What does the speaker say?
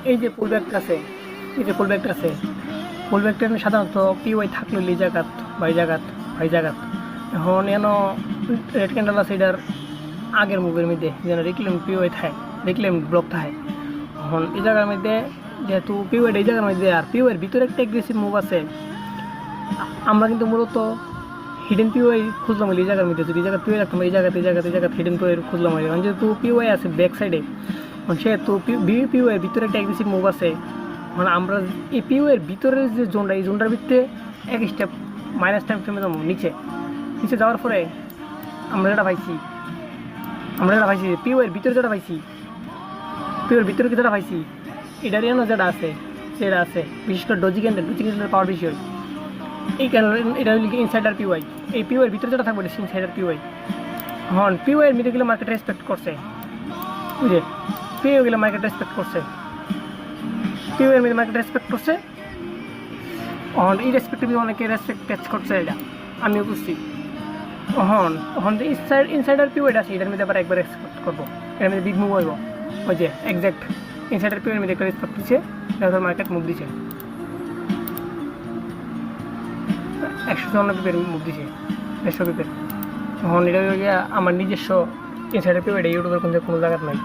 এই যে ফুল ব্যাগটা আছে, এই যে ফুল ব্যাগটা আছে, ফুল ব্যাগটা সাধারণত পিওয়াই থাকলো এই জায়গাত ভাই জায়গাত এখন এন রেড ক্যান্ডেল আছে এটার আগের মুভির মধ্যে যেন রিক্লেম পিওয়াই থাকে, রিক্লেম ব্লক থাকে। এখন এই জায়গার মধ্যে যেহেতু পিওয়াইড এই জায়গার মধ্যে আর পিওয়ের ভিতরে একটা অ্যাগ্রেসিভ মুভ আছে, আমরা কিন্তু মূলত হিডেন পিওয়াই খুঁজলাম এই জায়গার মধ্যে। যদি এই জায়গা পিওয়াই রাখতাম এই জায়গাতে হিডেন পিওয়াই খুঁজলাম, কারণ যেহেতু পিওয়াই আছে ব্যাক সাইডে, সেহেতু পিওয়ের ভিতরে একটা অ্যাগ্রেসিভ মুভ আছে। মানে আমরা এই পিওয়ের ভিতরের যে জোনটা, এই জোনটার ভিতরে এক স্টেপ মাইনাস টাইম ফ্রেমে যাবো নিচে যাওয়ার পরে আমরা যেটা পাইছি পিওয়ের ভিতরে যেটা পাইছি, পিওয়ের ভিতরে যেটা পাইছি এটারই যেটা আছে সেটা আছে, বিশেষ করে ডজি ক্যান্ডেল পাওয়ার বেশি হয়। এই ক্যান্ডেল এটা হল ইনসাইডার পিওয়াই, এই পিওয়ের ভিতরে যেটা থাকবে এটা ইনসাইডার পিওয়াই। হন পিওয়ের মিডে গেলে মার্কেট রেসপেক্ট করছে, বুঝে পিও গেলে মার্কেট রেসপেক্ট করছে, পিওয়ের মিডে মার্কেট রেসপেক্ট করছে। হন এই রেসপেক্টিভ অনেকে রেসপেক্ট ক্যাচ করছে, এটা আমিও বুঝছি। হন যে ইনসাইডার পিওয়েড আছে এটার মধ্যে আবার একবার রেসপেক্ট করবো, এটার মধ্যে বিগ মুভ হইব। ওই যে এক্স্যাক্ট ইনসাইডার পিওয়ের মধ্যে একটা রেসপেক্ট দিচ্ছে, মার্কেট মুভ দিচ্ছে 154 পিপের মুভ দিছে 100 পিপের। এখন এটা আমার নিজস্ব ইনসাইডার পিওয়েড ইউটিউবের কোনো জায়গায় নাই।